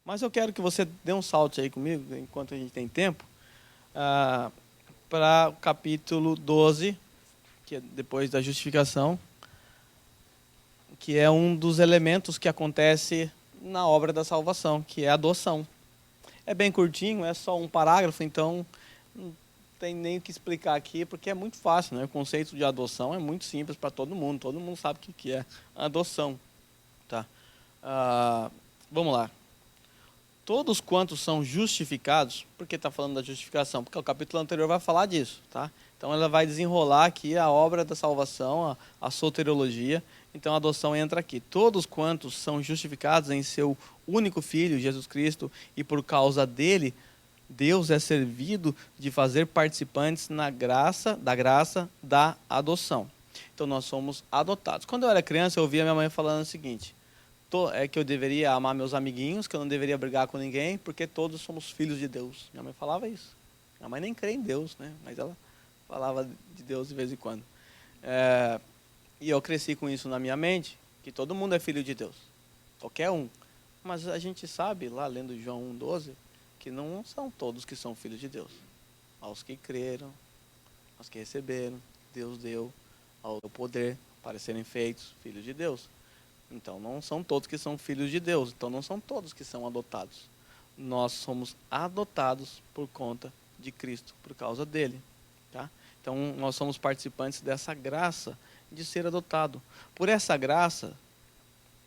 Mas eu quero que você dê um salto aí comigo, enquanto a gente tem tempo, para o capítulo 12, que é depois da justificação, que é um dos elementos que acontece na obra da salvação, que é a adoção. É bem curtinho, é só um parágrafo, então não tem nem o que explicar aqui, porque é muito fácil, né? O conceito de adoção é muito simples para todo mundo sabe o que é adoção. Tá? Vamos lá. Todos quantos são justificados, por que está falando da justificação? Porque o capítulo anterior vai falar disso, tá? Então ela vai desenrolar aqui a obra da salvação, a soteriologia. Então a adoção entra aqui. Todos quantos são justificados em seu único Filho, Jesus Cristo, e por causa dele, Deus é servido de fazer participantes da graça da adoção. Então nós somos adotados. Quando eu era criança, eu ouvia minha mãe falando o seguinte: é que eu deveria amar meus amiguinhos, que eu não deveria brigar com ninguém, porque todos somos filhos de Deus. Minha mãe falava isso. Minha mãe nem crê em Deus, né? Mas ela falava de Deus de vez em quando. E eu cresci com isso na minha mente, que todo mundo é filho de Deus. Qualquer um. Mas a gente sabe, lá lendo João 1,12, que não são todos que são filhos de Deus. Aos que creram, aos que receberam, Deus deu ao poder para serem feitos filhos de Deus. Então, não são todos que são filhos de Deus. Então, não são todos que são adotados. Nós somos adotados por conta de Cristo, por causa dele. Tá? Então, nós somos participantes dessa graça de ser adotado. Por essa graça,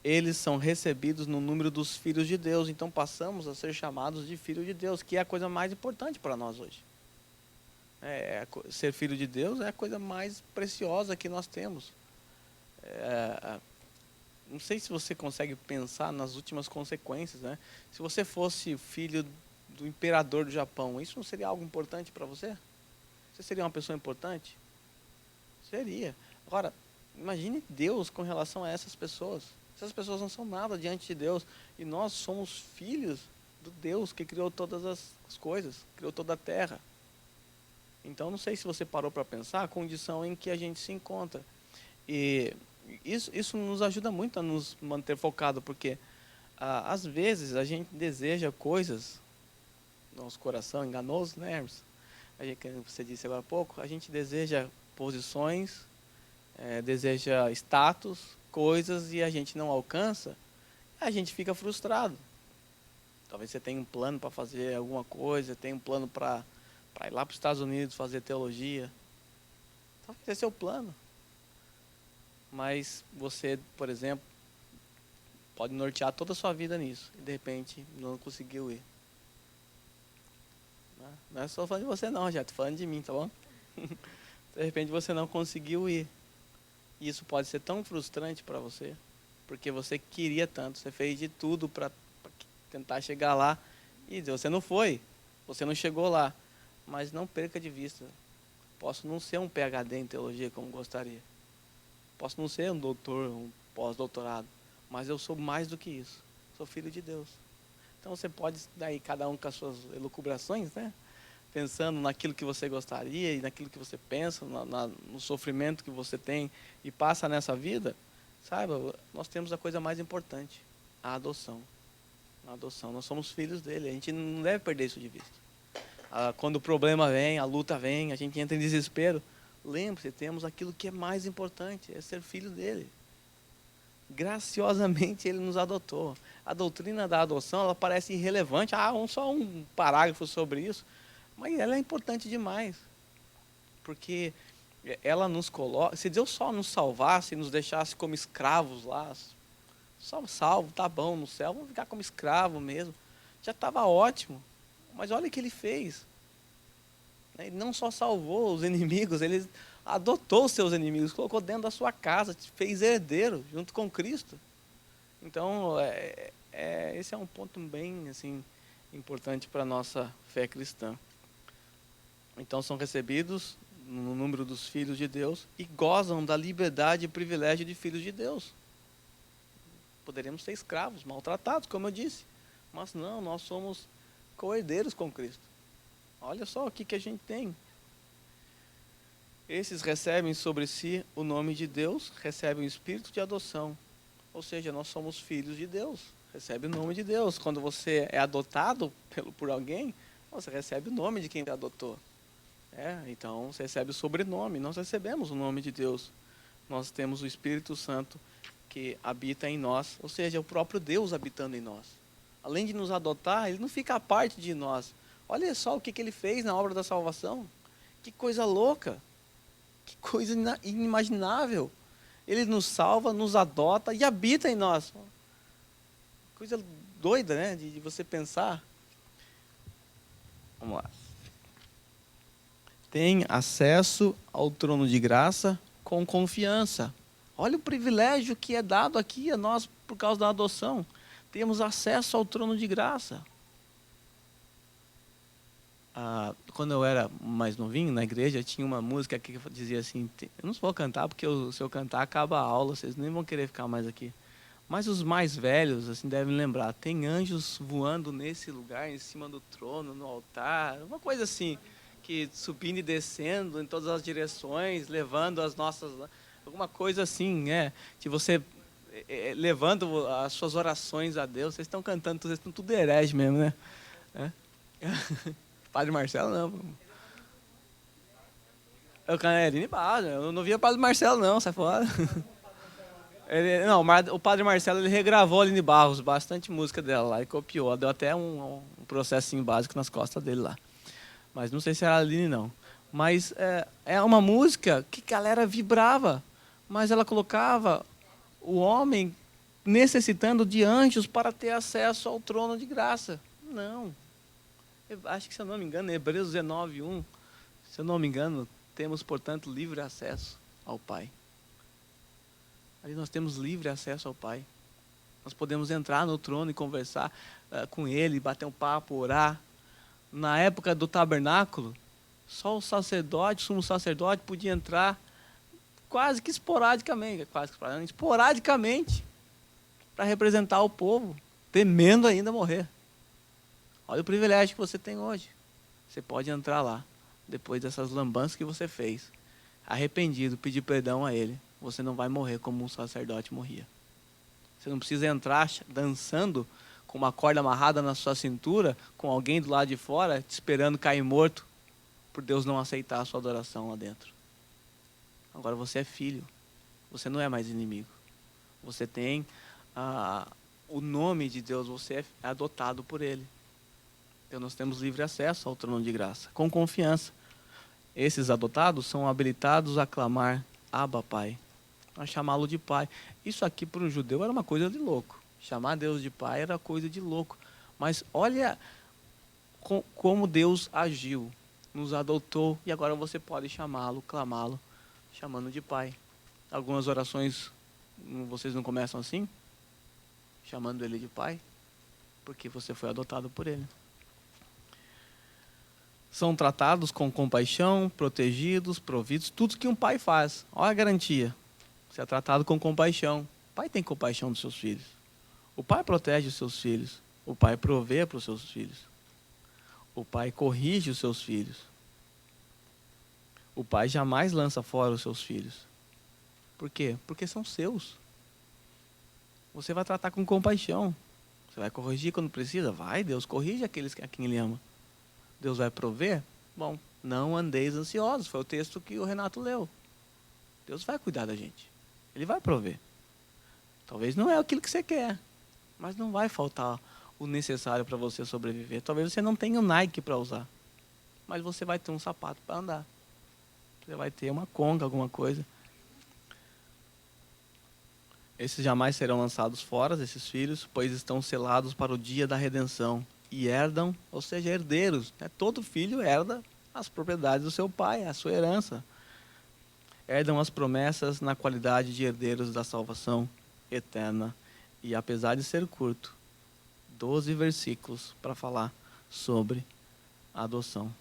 eles são recebidos no número dos filhos de Deus. Então, passamos a ser chamados de filhos de Deus, que é a coisa mais importante para nós hoje. Ser filho de Deus é a coisa mais preciosa que nós temos. Não sei se você consegue pensar nas últimas consequências, né? Se você fosse filho do imperador do Japão, isso não seria algo importante para você? Você seria uma pessoa importante? Seria. Agora, imagine Deus com relação a essas pessoas. Essas pessoas não são nada diante de Deus. E nós somos filhos do Deus que criou todas as coisas, criou toda a terra. Então, não sei se você parou para pensar a condição em que a gente se encontra. E isso nos ajuda muito a nos manter focado, porque às vezes a gente deseja coisas, nosso coração enganoso, né, Hermes? Você disse agora há pouco, a gente deseja posições, deseja status, coisas, e a gente não alcança, a gente fica frustrado. Talvez você tenha um plano para fazer alguma coisa, tenha um plano para ir lá para os Estados Unidos fazer teologia. Talvez esse é o plano. Mas você, por exemplo, pode nortear toda a sua vida nisso e de repente não conseguiu ir. Não é só falando de você não, já estou falando de mim, tá bom? De repente você não conseguiu ir. E isso pode ser tão frustrante para você, porque você queria tanto, você fez de tudo para tentar chegar lá e você não foi, você não chegou lá. Mas não perca de vista, posso não ser um PhD em teologia como gostaria. Posso não ser um doutor, um pós-doutorado, mas eu sou mais do que isso. Sou filho de Deus. Então você pode, daí cada um com as suas elucubrações, né? Pensando naquilo que você gostaria e naquilo que você pensa, no sofrimento que você tem e passa nessa vida, saiba, nós temos a coisa mais importante, a adoção. A adoção, nós somos filhos dele, a gente não deve perder isso de vista. Quando o problema vem, a luta vem, a gente entra em desespero, lembre-se, temos aquilo que é mais importante, é ser filho dele. Graciosamente ele nos adotou. A doutrina da adoção, ela parece irrelevante. Só um parágrafo sobre isso. Mas ela é importante demais. Porque ela nos coloca... Se Deus só nos salvasse e nos deixasse como escravos lá, só salvo, tá bom, no céu, vamos ficar como escravo mesmo. Já estava ótimo. Mas olha o que ele fez. Ele não só salvou os inimigos, ele adotou os seus inimigos, colocou dentro da sua casa, te fez herdeiro junto com Cristo. Então, esse é um ponto bem assim, importante para a nossa fé cristã. Então, são recebidos no número dos filhos de Deus e gozam da liberdade e privilégio de filhos de Deus. Poderíamos ser escravos, maltratados, como eu disse. Mas não, nós somos co-herdeiros com Cristo. Olha só o que a gente tem. Esses recebem sobre si o nome de Deus, recebem o espírito de adoção. Ou seja, nós somos filhos de Deus. recebe o nome de Deus. Quando você é adotado por alguém, você recebe o nome de quem te adotou. Então você recebe o sobrenome. Nós recebemos o nome de Deus. Nós temos o Espírito Santo que habita em nós, ou seja, o próprio Deus habitando em nós. Além de nos adotar, ele não fica à parte de nós. Olha só o que ele fez na obra da salvação. Que coisa louca. Que coisa inimaginável. Ele nos salva, nos adota e habita em nós. Coisa doida, né? De você pensar. Vamos lá. Tem acesso ao trono de graça com confiança. Olha o privilégio que é dado aqui a nós por causa da adoção. Temos acesso ao trono de graça. Quando eu era mais novinho, na igreja, tinha uma música que dizia assim, eu não vou cantar, porque se eu cantar acaba a aula, vocês nem vão querer ficar mais aqui. Mas os mais velhos assim devem lembrar, tem anjos voando nesse lugar, em cima do trono, no altar, uma coisa assim, que subindo e descendo em todas as direções, levando as nossas... Alguma coisa assim, que você... levando as suas orações a Deus. Vocês estão cantando, vocês estão tudo herege mesmo, né? Padre Marcelo, não. Eu não via Padre Marcelo, não, sai fora. O Padre Marcelo ele regravou a Aline Barros, bastante música dela lá, e copiou. Deu até um processinho básico nas costas dele lá. Mas não sei se era a Aline, não. Mas é uma música que a galera vibrava, mas ela colocava o homem necessitando de anjos para ter acesso ao trono de graça. Não. Acho que, se eu não me engano, Hebreus 19:1, se eu não me engano, temos, portanto, livre acesso ao Pai. Ali nós temos livre acesso ao Pai. Nós podemos entrar no trono e conversar com Ele, bater um papo, orar. Na época do tabernáculo, só o sacerdote, o sumo sacerdote, podia entrar quase que esporadicamente, para representar o povo, temendo ainda morrer. Olha o privilégio que você tem hoje. Você pode entrar lá, depois dessas lambanças que você fez, arrependido, pedir perdão a Ele. Você não vai morrer como um sacerdote morria. Você não precisa entrar dançando com uma corda amarrada na sua cintura, com alguém do lado de fora, te esperando cair morto, por Deus não aceitar a sua adoração lá dentro. Agora você é filho. Você não é mais inimigo. Você tem o nome de Deus, você é adotado por Ele. Então nós temos livre acesso ao trono de graça, com confiança. Esses adotados são habilitados a clamar Abba, Pai, a chamá-lo de Pai. Isso aqui para um judeu era uma coisa de louco. Chamar Deus de Pai era coisa de louco. Mas olha como Deus agiu, nos adotou, e agora você pode chamá-lo, clamá-lo, chamando de Pai. Algumas orações, vocês não começam assim? Chamando Ele de Pai? Porque você foi adotado por Ele. São tratados com compaixão, protegidos, providos, tudo que um pai faz. Olha a garantia. Você é tratado com compaixão. O pai tem compaixão dos seus filhos. O pai protege os seus filhos. O pai provê para os seus filhos. O pai corrige os seus filhos. O pai jamais lança fora os seus filhos. Por quê? Porque são seus. Você vai tratar com compaixão. Você vai corrigir quando precisa? Vai, Deus corrige aqueles a quem Ele ama. Deus vai prover? Bom, não andeis ansiosos. Foi o texto que o Renato leu. Deus vai cuidar da gente. Ele vai prover. Talvez não é aquilo que você quer, mas não vai faltar o necessário para você sobreviver. Talvez você não tenha um Nike para usar, mas você vai ter um sapato para andar. Você vai ter uma conga, alguma coisa. Esses jamais serão lançados fora, esses filhos, pois estão selados para o dia da redenção. E herdam, ou seja, herdeiros. Todo filho herda as propriedades do seu pai, a sua herança. Herdam as promessas na qualidade de herdeiros da salvação eterna. E apesar de ser curto, 12 versículos para falar sobre a adoção.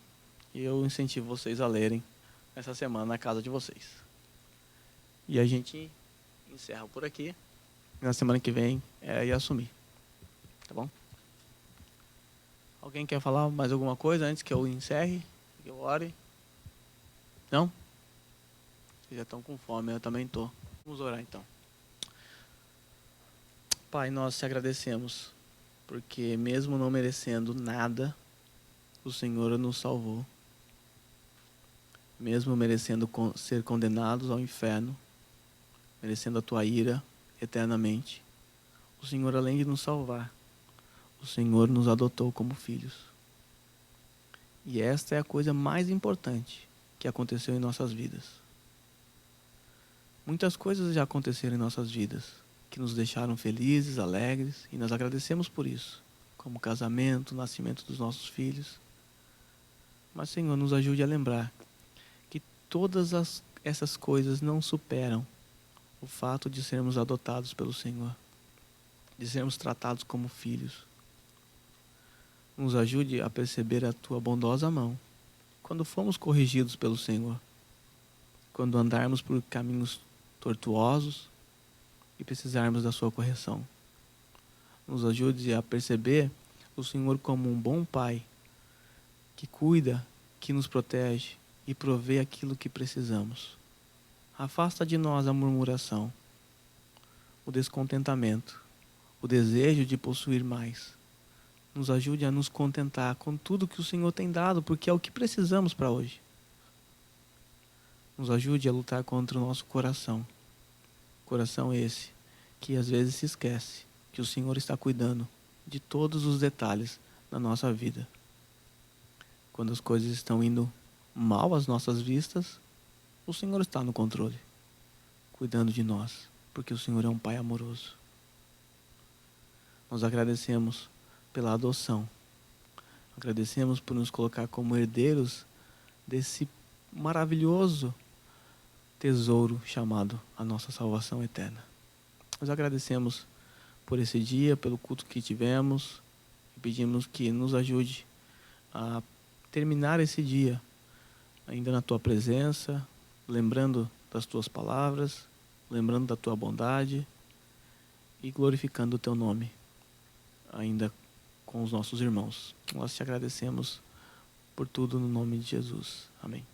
E eu incentivo vocês a lerem essa semana na casa de vocês. E a gente encerra por aqui. Na semana que vem é assumir. Tá bom? Alguém quer falar mais alguma coisa antes que eu encerre? Que eu ore? Não? Vocês já estão com fome, eu também estou. Vamos orar então. Pai, nós te agradecemos, porque mesmo não merecendo nada, o Senhor nos salvou. Mesmo merecendo ser condenados ao inferno, merecendo a tua ira eternamente, o Senhor, além de nos salvar, o Senhor nos adotou como filhos. E esta é a coisa mais importante que aconteceu em nossas vidas. Muitas coisas já aconteceram em nossas vidas, que nos deixaram felizes, alegres, e nós agradecemos por isso, como o casamento, o nascimento dos nossos filhos. Mas, Senhor, nos ajude a lembrar que todas essas coisas não superam o fato de sermos adotados pelo Senhor, de sermos tratados como filhos. Nos ajude a perceber a tua bondosa mão quando fomos corrigidos pelo Senhor, quando andarmos por caminhos tortuosos e precisarmos da sua correção. Nos ajude a perceber o Senhor como um bom Pai que cuida, que nos protege e provê aquilo que precisamos. Afasta de nós a murmuração, o descontentamento, o desejo de possuir mais. Nos ajude a nos contentar com tudo que o Senhor tem dado, porque é o que precisamos para hoje. Nos ajude a lutar contra o nosso coração. Coração esse que às vezes se esquece que o Senhor está cuidando de todos os detalhes da nossa vida. Quando as coisas estão indo mal às nossas vistas, o Senhor está no controle, cuidando de nós, porque o Senhor é um Pai amoroso. Nós agradecemos pela adoção. Agradecemos por nos colocar como herdeiros desse maravilhoso tesouro chamado a nossa salvação eterna. Nós agradecemos por esse dia, pelo culto que tivemos, e pedimos que nos ajude a terminar esse dia ainda na tua presença, lembrando das tuas palavras, lembrando da tua bondade e glorificando o teu nome ainda com os nossos irmãos. Nós te agradecemos por tudo no nome de Jesus. Amém.